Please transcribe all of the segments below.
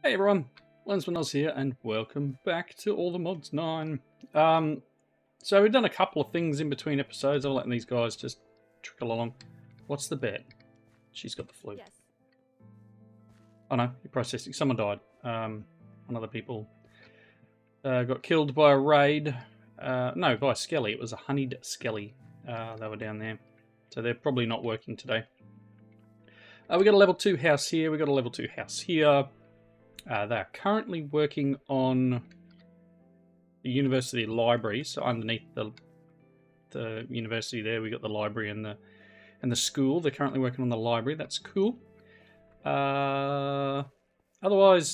Hey everyone, Lensman here, and welcome back to All the Mods 9. So we've done a couple of things in between episodes. I'll let these guys just trickle along. What's the bet? She's got the flu. Yes. Oh no, you're processing. Someone died. One of the people got killed by a raid. No, by a skelly. It was a honeyed skelly. They were down there. So they're probably not working today. We got a level 2 house here. We got a level 2 house here. They're currently working on the university library. So underneath the university there, we got the library and the school. They're currently working on the library. That's cool. Otherwise,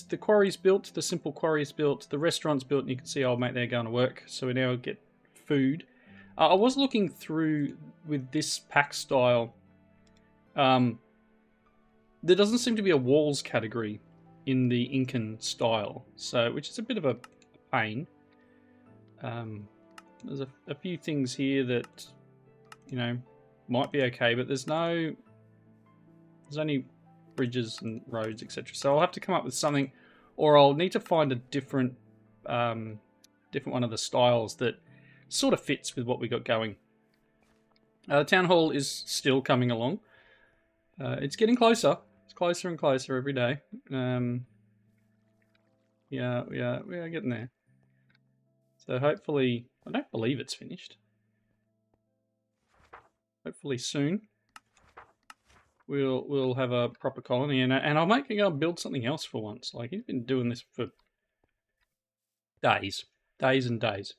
the quarry's built. The simple quarry's built. The restaurant's built, and you can see old mate there going to work. So we now get food. I was looking through with this pack style. There doesn't seem to be a walls category in the Incan style, so which is a bit of a pain. There's a few things here that, you know, might be okay, but there's only bridges and roads, etc. So I'll have to come up with something, or I'll need to find a different one of the styles that sort of fits with what we got going. The town hall is still coming along. It's getting closer. It's closer and closer every day. Yeah, we are getting there. So hopefully, I don't believe it's finished. Hopefully soon we'll have a proper colony, and I'll make him go and build something else for once. Like, he's been doing this for days and days.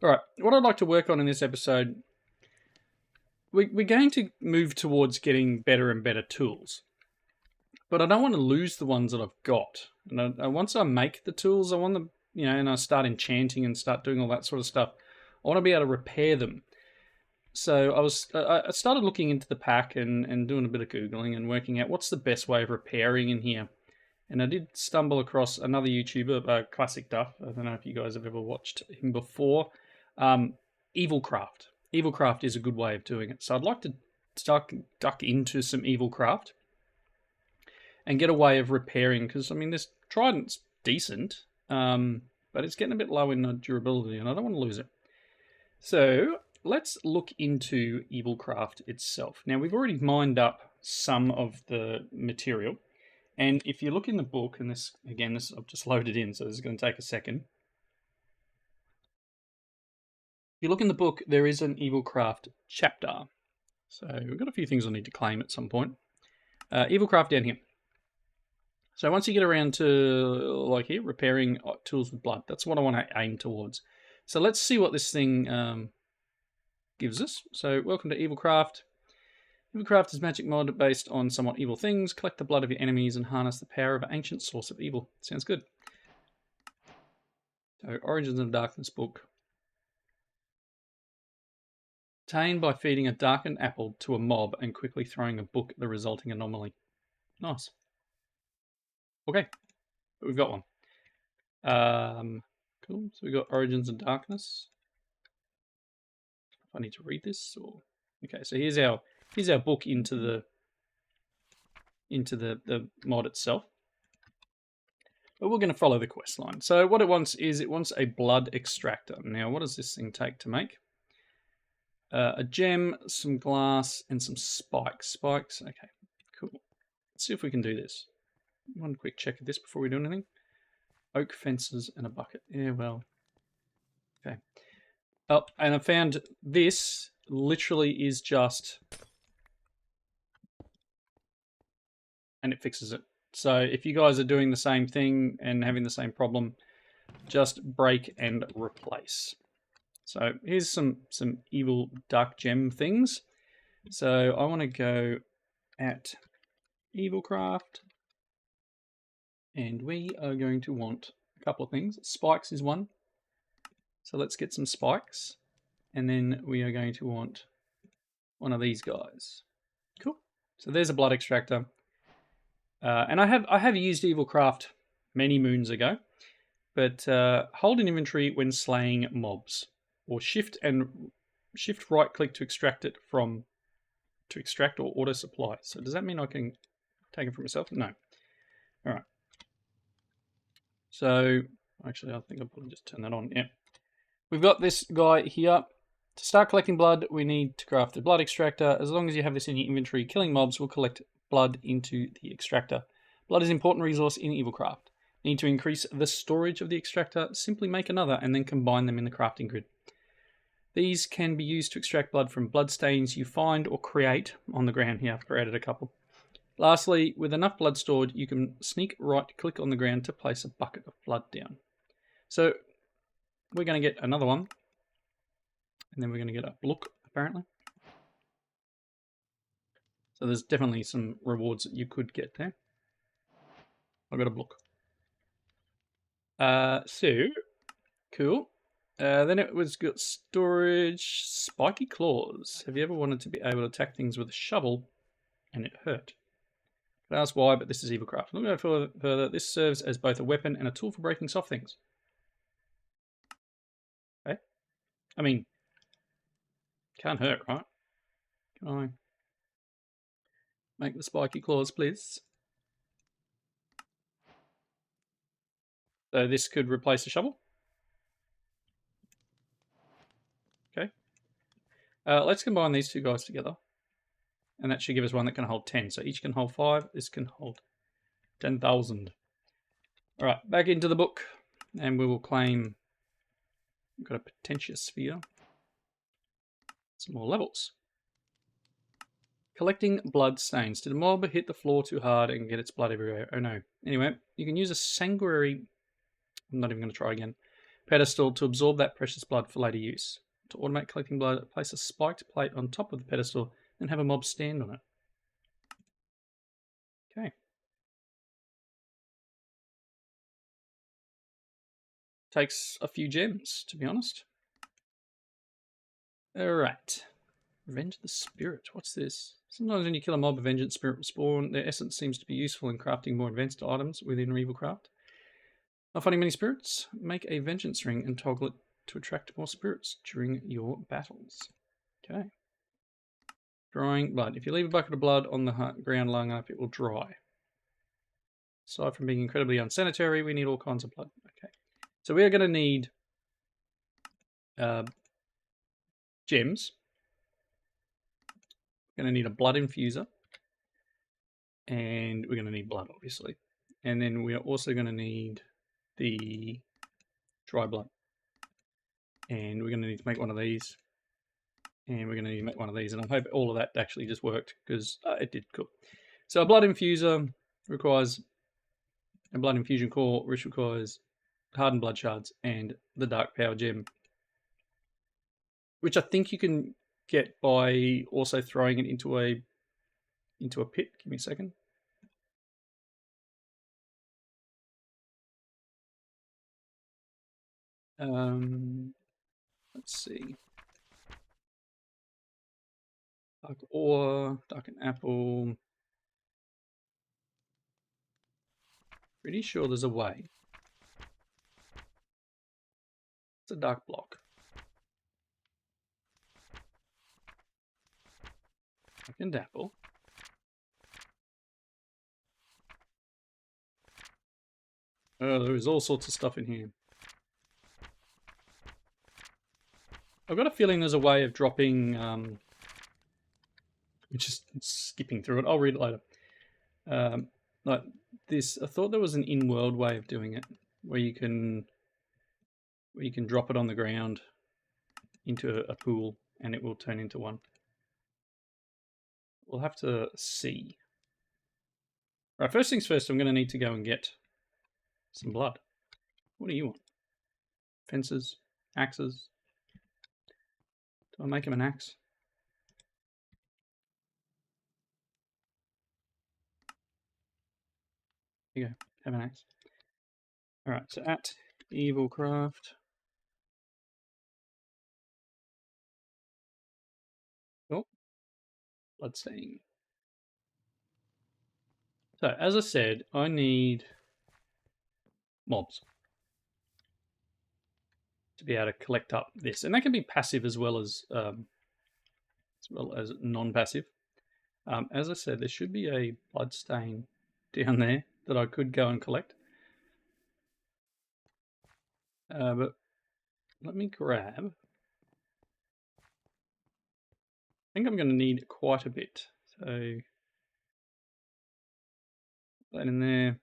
All right, what I'd like to work on in this episode, we're going to move towards getting better and better tools. But I don't want to lose the ones that I've got. And once I make the tools, I want them, you know, and I start enchanting and start doing all that sort of stuff, I want to be able to repair them. So I started looking into the pack and doing a bit of Googling and working out what's the best way of repairing in here. And I did stumble across another YouTuber, Classic Duff. I don't know if you guys have ever watched him before. EvilCraft. EvilCraft is a good way of doing it. So I'd like to duck into some EvilCraft and get a way of repairing, because, I mean, this trident's decent, but it's getting a bit low in durability, and I don't want to lose it. So let's look into EvilCraft itself. Now, we've already mined up some of the material, and if you look in the book, and this I've just loaded in, so this is going to take a second. If you look in the book, there is an EvilCraft chapter. So we've got a few things I need to claim at some point. EvilCraft down here. So once you get around to, like here, repairing tools with blood, that's what I want to aim towards. So let's see what this thing gives us. So welcome to EvilCraft. EvilCraft is magic mod based on somewhat evil things. Collect the blood of your enemies and harness the power of an ancient source of evil. Sounds good. So Origins of Darkness book. Obtained by feeding a darkened apple to a mob and quickly throwing a book at the resulting anomaly. Nice. Okay, but we've got one. Cool. So we've got Origins of Darkness. If I need to read this, or okay. So here's our book into the mod itself. But we're going to follow the quest line. So what it wants is a blood extractor. Now, what does this thing take to make? A gem, some glass, and some spikes. Spikes. Okay, cool. Let's see if we can do this. One quick check of this before we do anything. Oak fences and a bucket. Yeah, well. Okay. Oh, and I found this literally is just... and it fixes it. So if you guys are doing the same thing and having the same problem, just break and replace. So here's some evil dark gem things. So I want to go at EvilCraft. And we are going to want a couple of things. Spikes is one. So let's get some spikes. And then we are going to want one of these guys. Cool. So there's a blood extractor. And I have used EvilCraft many moons ago. But hold in inventory when slaying mobs. Or shift right click to extract it from... to extract or auto supply. So does that mean I can take it from myself? No. All right. So, actually, I think I'll probably just turn that on. Yeah. We've got this guy here. To start collecting blood, we need to craft the blood extractor. As long as you have this in your inventory, killing mobs will collect blood into the extractor. Blood is an important resource in EvilCraft. Need to increase the storage of the extractor, simply make another and then combine them in the crafting grid. These can be used to extract blood from bloodstains you find or create on the ground. Here, I've created a couple. Lastly, with enough blood stored, you can sneak right click on the ground to place a bucket of blood down. So we're going to get another one. And then we're going to get a look, apparently. So there's definitely some rewards that you could get there. I've got a look. So, cool. Then it was got storage, spiky claws. Have you ever wanted to be able to attack things with a shovel and it hurt? Could ask why, but this is EvilCraft. Look no further. This serves as both a weapon and a tool for breaking soft things. Okay. I mean, can't hurt, right? Can I make the spiky claws, please? So this could replace a shovel. Okay. Let's combine these two guys together. And that should give us one that can hold 10. So each can hold 5. This can hold 10,000. All right, back into the book. And we will claim... We've got a potentious sphere. Some more levels. Collecting blood stains. Did a mob hit the floor too hard and get its blood everywhere? Oh no. Anyway, you can use a sanguinary... I'm not even going to try again. Pedestal to absorb that precious blood for later use. To automate collecting blood, place a spiked plate on top of the pedestal and have a mob stand on it. Okay. Takes a few gems, to be honest. Alright. Revenge the Spirit. What's this? Sometimes when you kill a mob, a vengeance spirit will spawn. Their essence seems to be useful in crafting more advanced items within EvilCraft. Not finding many spirits? Make a vengeance ring and toggle it to attract more spirits during your battles. Okay. Drying blood. If you leave a bucket of blood on the ground long enough, it will dry. Aside from being incredibly unsanitary, we need all kinds of blood. Okay. So we are going to need gems. We're going to need a blood infuser. And we're going to need blood, obviously. And then we are also going to need the dry blood. And we're going to need to make one of these. And we're going to need to make one of these. And I hope all of that actually just worked, because it did. Cool. So a blood infuser requires a blood infusion core, which requires hardened blood shards and the dark power gem, which I think you can get by also throwing it into a pit. Give me a second. Let's see. Dark ore, darkened apple. Pretty sure there's a way. It's a dark block. Darkened apple. Oh, there is all sorts of stuff in here. I've got a feeling there's a way of dropping, just skipping through it. I'll read it later. Like this, I thought there was an in-world way of doing it, where you can drop it on the ground into a pool, and it will turn into one. We'll have to see. All right, first things first, I'm going to need to go and get some blood. What do you want? Fences, axes. Do I make him an axe? Here you go, have an axe. All right, so at EvilCraft. Oh, bloodstain. So, as I said, I need mobs to be able to collect up this, and that can be passive as well as non-passive. As I said, there should be a bloodstain down there that I could go and collect. But let me grab. I think I'm going to need quite a bit. So that in there.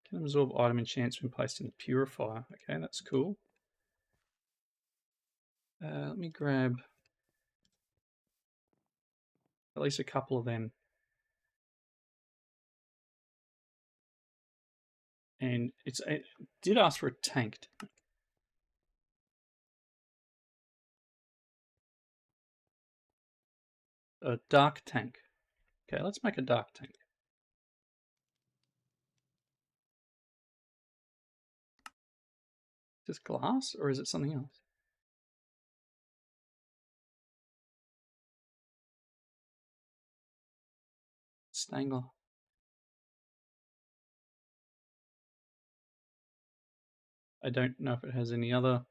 Can absorb item enchants when placed in the purifier. Okay, that's cool. Let me grab at least a couple of them. And it did ask for a tank. A dark tank. Okay, let's make a dark tank. Is this glass or is it something else? Stained glass. I don't know if it has any other.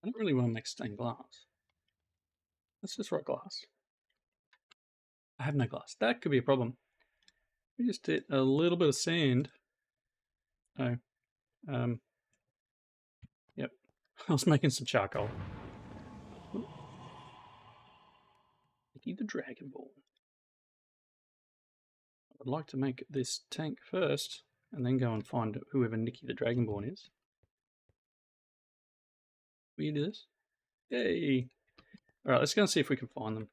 I don't really want to make stained glass. Let's just write glass. I have no glass. That could be a problem. We just did a little bit of sand. Oh. Yep. I was making some charcoal. Nicky the Dragonborn. I'd like to make this tank first, and then go and find whoever Nicky the Dragonborn is. Will you do this? Yay! Alright, let's go and see if we can find them.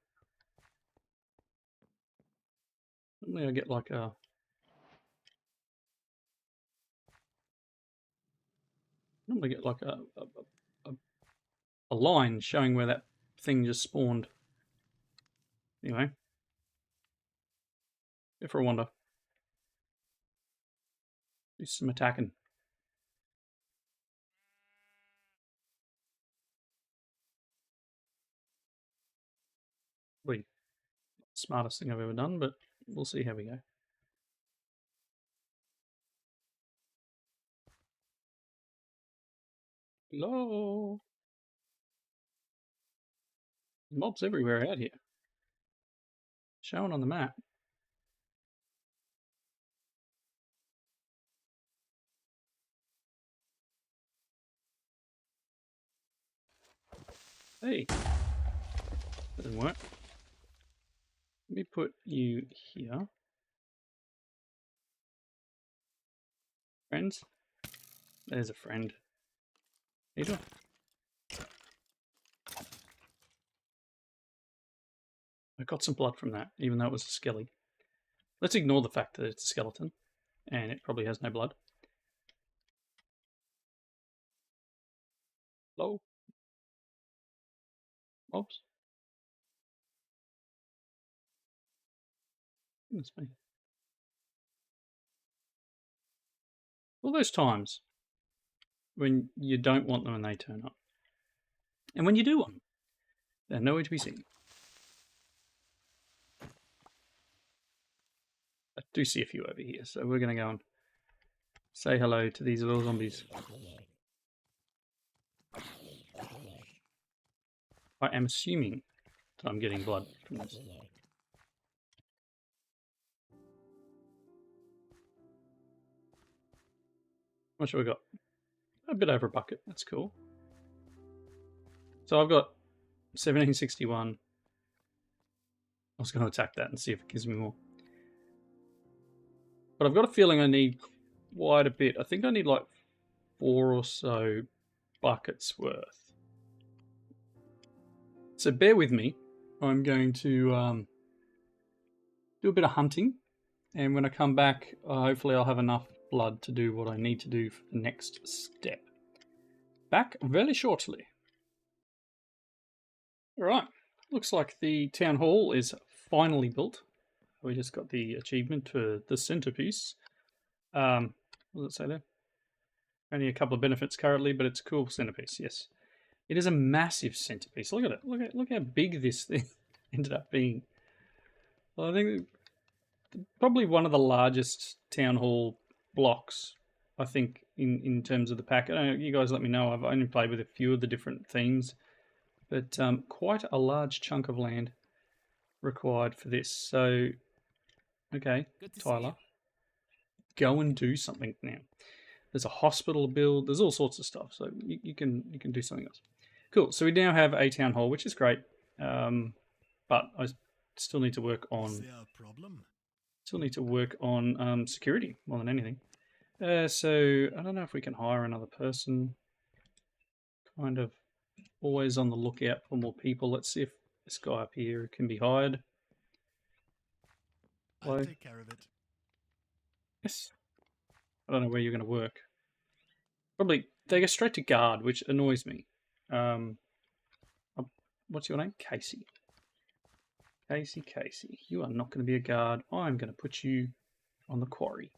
Normally I get like a... Normally get like a line showing where that thing just spawned. Anyway. Go for a wander. Do some attacking. Probably not the smartest thing I've ever done, but we'll see how we go. Hello. Mobs everywhere out here. Showing on the map. Hey. That didn't work. Let me put you here. Friends? There's a friend. Either. I got some blood from that, even though it was a skelly. Let's ignore the fact that it's a skeleton, and it probably has no blood. Hello? Mobs? Goodness me. All those times when you don't want them and they turn up. And when you do want them, they're nowhere to be seen. I do see a few over here, so we're going to go and say hello to these little zombies. I am assuming that I'm getting blood from this. How much have we got? A bit over a bucket. That's cool. So I've got 1761. I was going to attack that and see if it gives me more. But I've got a feeling I need quite a bit. I think I need like 4 or so buckets worth. So bear with me. I'm going to do a bit of hunting. And when I come back, hopefully I'll have enough blood to do what I need to do for the next step. Back very shortly. Alright, looks like the town hall is finally built. We just got the achievement for the centerpiece. What does it say there? Only a couple of benefits currently, but it's a cool centerpiece, yes. It is a massive centerpiece. Look at it. Look how big this thing ended up being. Well, I think probably one of the largest town hall blocks, I think, in terms of the pack. I don't know, you guys let me know. I've only played with a few of the different themes. But quite a large chunk of land required for this. So, okay, Tyler, go and do something now. There's a hospital build. There's all sorts of stuff. So you can do something else. Cool. So we now have a town hall, which is great. But I still need to work on. Is there a problem? Still need to work on security more than anything. So I don't know if we can hire another person. Kind of always on the lookout for more people. Let's see if this guy up here can be hired. I'll take care of it. Yes. I don't know where you're going to work. Probably they go straight to guard, which annoys me. What's your name? Casey. Casey. You are not going to be a guard. I'm going to put you on the quarry.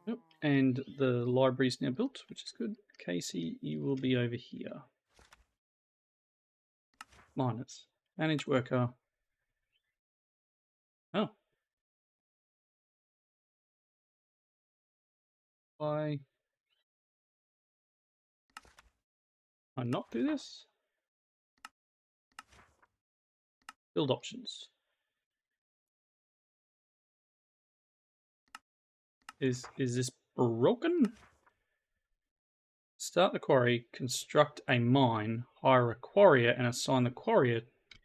Yep. And the library's now built, which is good. Casey, you will be over here. Miners. Manage worker. Oh. Why? I not do this? Build options. Is this broken? Start the quarry, construct a mine, hire a quarrier, and assign the quarrier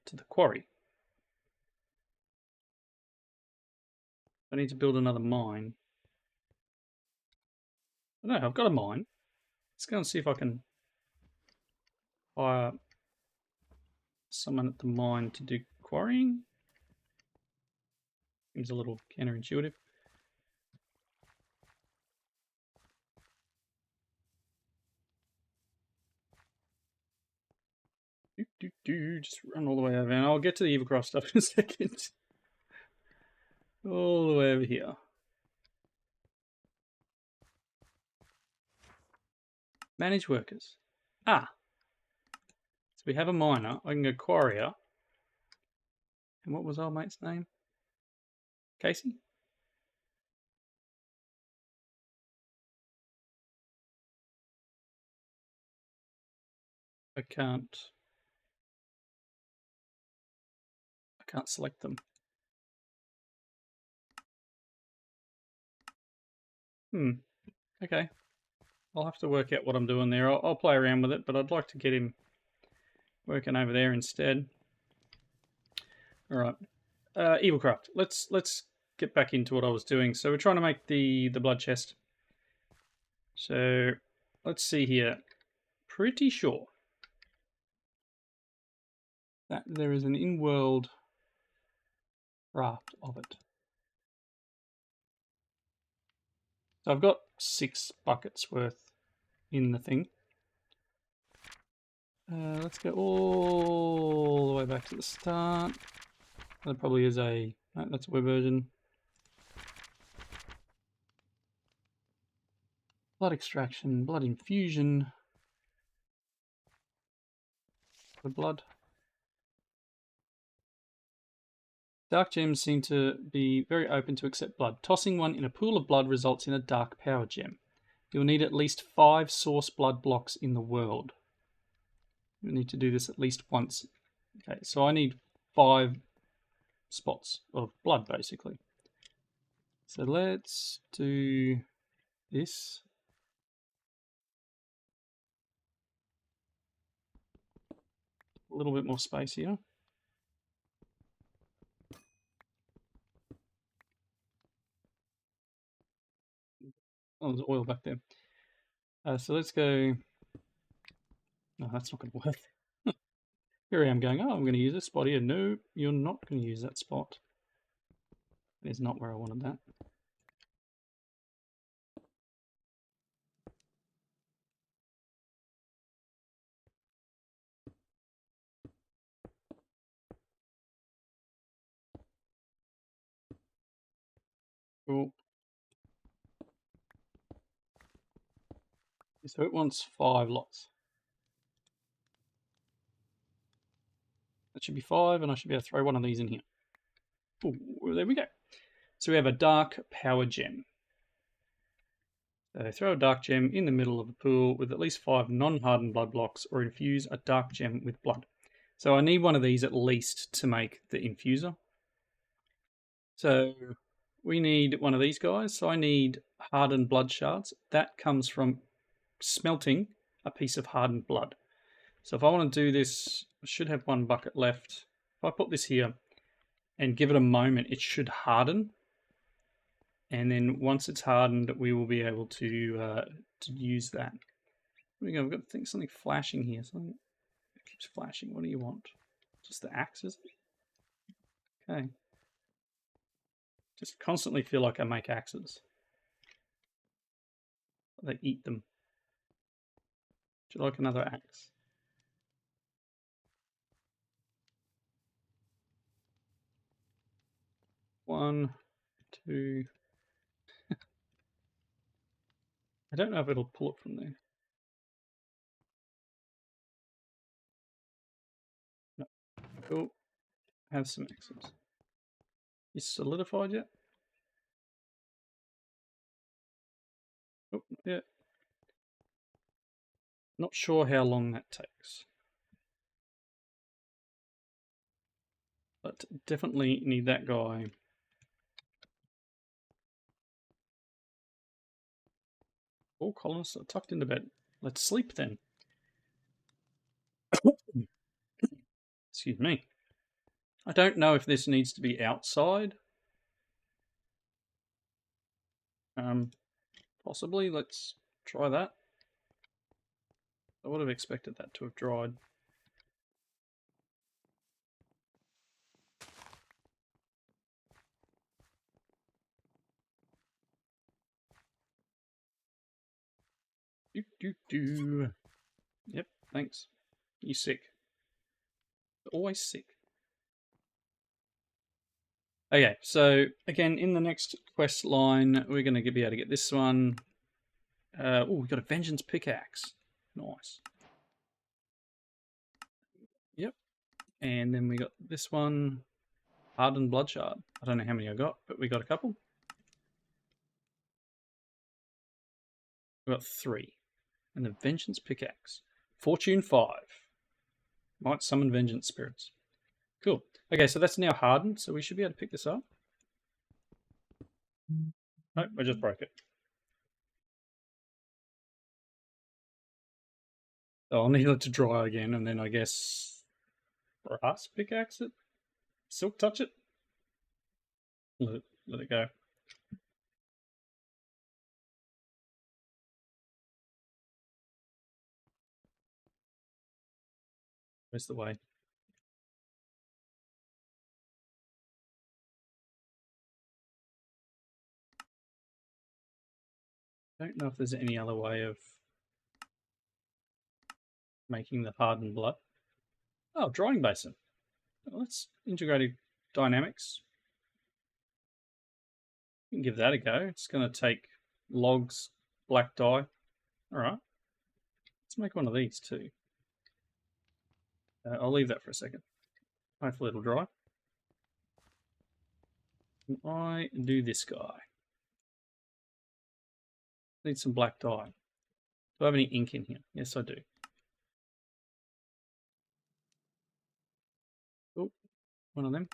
to the quarry. I need to build another mine. No, I've got a mine. Let's go and see if I can hire someone at the mine to do quarrying. Seems a little counterintuitive. Just run all the way over, and I'll get to the EvilCraft stuff in a second. All the way over here. Manage workers. Ah. So we have a miner. I can go quarrier. And what was our mate's name? Casey? I can't select them. Okay. I'll have to work out what I'm doing there. I'll play around with it, but I'd like to get him working over there instead. All right. EvilCraft. Let's get back into what I was doing. So we're trying to make the blood chest. So let's see here. Pretty sure that there is an in-world craft of it. So I've got 6 buckets worth in the thing. Let's go all the way back to the start. That probably is a... No, that's a web version. Blood extraction, blood infusion. The blood. Dark gems seem to be very open to accept blood. Tossing one in a pool of blood results in a dark power gem. You'll need at least 5 source blood blocks in the world. You'll need to do this at least once. Okay, so I need 5 spots of blood, basically. So let's do this. A little bit more space here. Oh, there's oil back there. So let's go... No, that's not going to work. Here I am going, oh, I'm going to use this spot here. No, you're not going to use that spot. That is not where I wanted that. Cool. So it wants 5 lots. That should be 5, and I should be able to throw one of these in here. Ooh, there we go. So we have a dark power gem. So throw a dark gem in the middle of the pool with at least 5 non-hardened blood blocks, or infuse a dark gem with blood. So I need one of these at least to make the infuser. So we need one of these guys. So I need hardened blood shards. That comes from smelting a piece of hardened blood. So if I want to do this, I should have 1 bucket left. If I put this here and give it a moment, it should harden. And then once it's hardened, we will be able to use that. There we go. We've got something flashing here. Something that keeps flashing. What do you want? Just the axes? Okay. Just constantly feel like I make axes. They eat them. Would you like another axe? One, two. I don't know if it'll pull it from there. No. Cool. Have some axes. Is solidified yet? Oh, yeah. Not sure how long that takes. But definitely need that guy. All colonists are tucked into bed. Let's sleep then. Excuse me. I don't know if this needs to be outside. Possibly. Let's try that. I would have expected that to have dried. Yep, thanks. You sick? Always sick. Okay, so again, in the next quest line, we're going to be able to get this one. Oh, we've got a vengeance pickaxe. Nice. Yep. And then we got this one, hardened bloodshard. I don't know how many I got, but we got a couple. We got 3. And the vengeance pickaxe. Fortune 5. Might summon vengeance spirits. Cool. Okay, so that's now hardened, so we should be able to pick this up. Nope, I just broke it. So I'll need it to dry again, and then I guess brass pickaxe it? Silk touch it? Let it go. Where's the way? I don't know if there's any other way of making the hardened blood. Oh, drying basin. Well, let's integrate dynamics. We can give that a go. It's going to take logs, black dye. All right. Let's make one of these too. I'll leave that for a second. Hopefully it'll dry. Can I do this guy? Need some black dye. Do I have any ink in here? Yes, I do. Oh, one of them.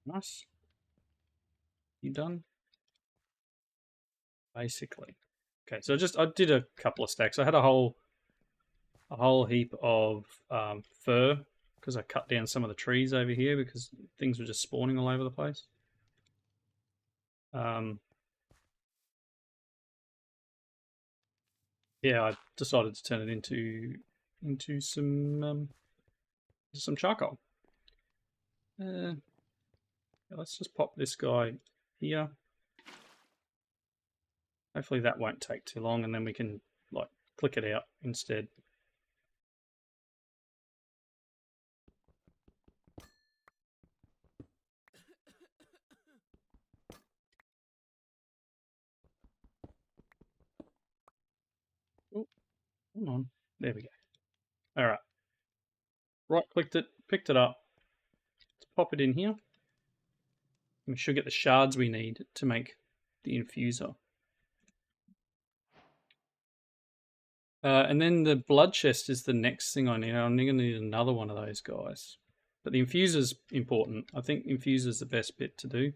Nice. You done? Basically. Okay, so I did a couple of stacks. I had a whole heap of fir because I cut down some of the trees over here because things were just spawning all over the place. Yeah, I decided to turn it into some charcoal. Let's just pop this guy here. Hopefully that won't take too long, and then we can like click it out instead. Oh, hold on. There we go. All right. Right-clicked it, picked it up. Let's pop it in here. We should get the shards we need to make the infuser. And then the blood chest is the next thing I need. I'm going to need another one of those guys. But the infuser's important. I think infuser's the best bit to do.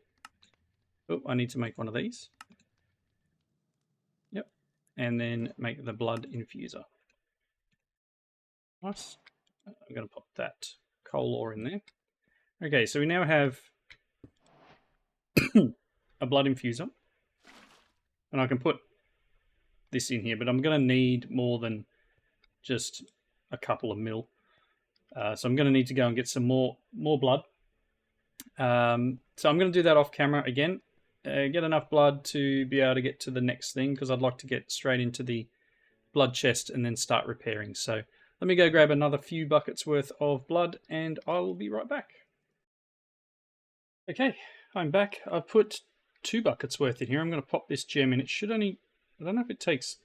Oh, I need to make one of these. Yep. And then make the blood infuser. Nice. I'm going to pop that coal ore in there. Okay, so we now have a blood infuser. And I can put this in here, but I'm going to need more than just a couple of mil. So I'm going to need to go and get some more blood. So I'm going to do that off camera again. Get enough blood to be able to get to the next thing, because I'd like to get straight into the blood chest and then start repairing. So let me go grab another few buckets worth of blood and I will be right back. Okay, I'm back. I put 2 buckets worth in here. I'm going to pop this gem in. It should only, I don't know if it takes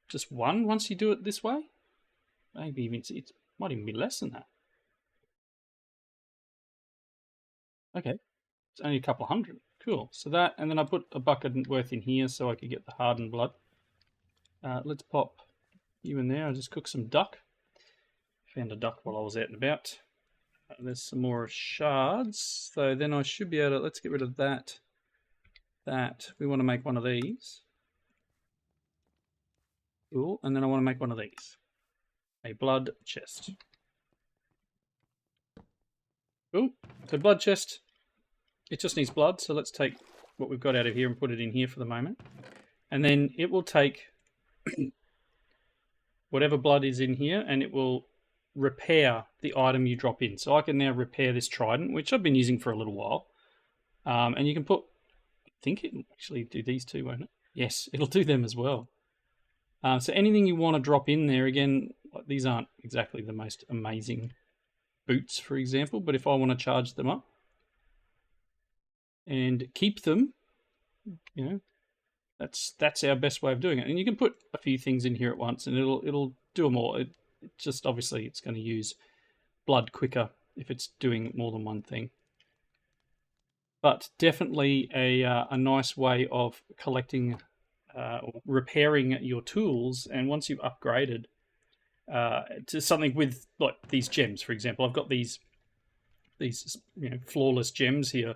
just one once you do it this way. Maybe even it might even be less than that. Okay, it's only a couple of hundred. Cool. So that, and then I put a bucket worth in here so I could get the hardened blood. Let's pop you in there. I just cooked some duck. Found a duck while I was out and about. There's some more shards. So then I should be able to, let's get rid of that. We want to make one of these. Cool. And then I want to make one of these. A blood chest. Cool. So blood chest. It just needs blood. So let's take what we've got out of here and put it in here for the moment. And then it will take whatever blood is in here and it will repair the item you drop in. So I can now repair this trident, which I've been using for a little while. And you can put, I think it will actually do these two, won't it? Yes, it'll do them as well. So anything you want to drop in there, again, these aren't exactly the most amazing boots, for example, but if I want to charge them up and keep them, you know, that's our best way of doing it. And you can put a few things in here at once and it'll do them all. It just, obviously, it's going to use blood quicker if it's doing more than one thing. But definitely a nice way of collecting or repairing your tools. And once you've upgraded to something with like these gems, for example, I've got these flawless gems here.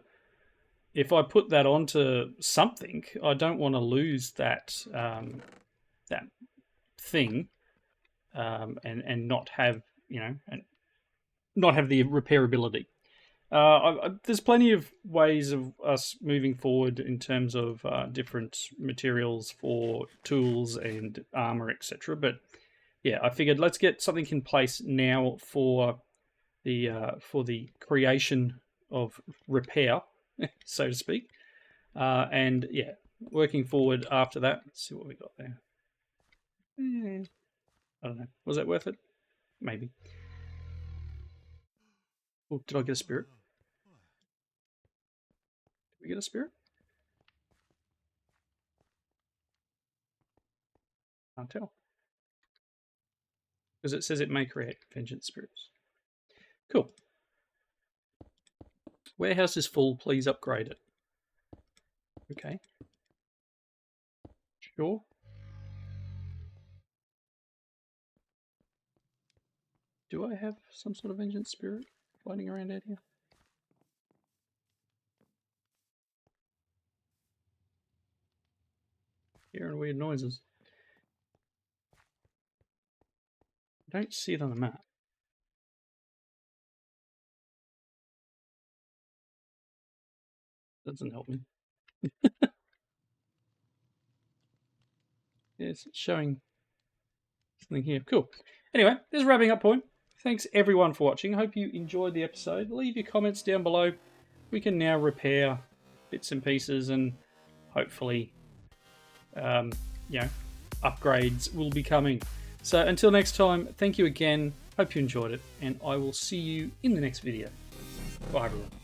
If I put that onto something, I don't want to lose that that thing and not have and not have the repairability. There's plenty of ways of us moving forward in terms of different materials for tools and armor, etc. But yeah, I figured let's get something in place now for the creation of repair, so to speak. And yeah, working forward after that. Let's see what we got there. I don't know. Was that worth it? Maybe. Oh, did I get a spirit? Did we get a spirit? Can't tell. Because it says it may create vengeance spirits. Cool. Warehouse is full. Please upgrade it. Okay. Sure. Do I have some sort of vengeance spirit floating around out here? Hearing weird noises. I don't see it on the map. Doesn't help me. Yes, it's showing something here. Cool. Anyway, this is a wrapping up point. Thanks everyone for watching. I hope you enjoyed the episode. Leave your comments down below. We can now repair bits and pieces and hopefully, upgrades will be coming. So until next time, thank you again. Hope you enjoyed it and I will see you in the next video. Bye everyone.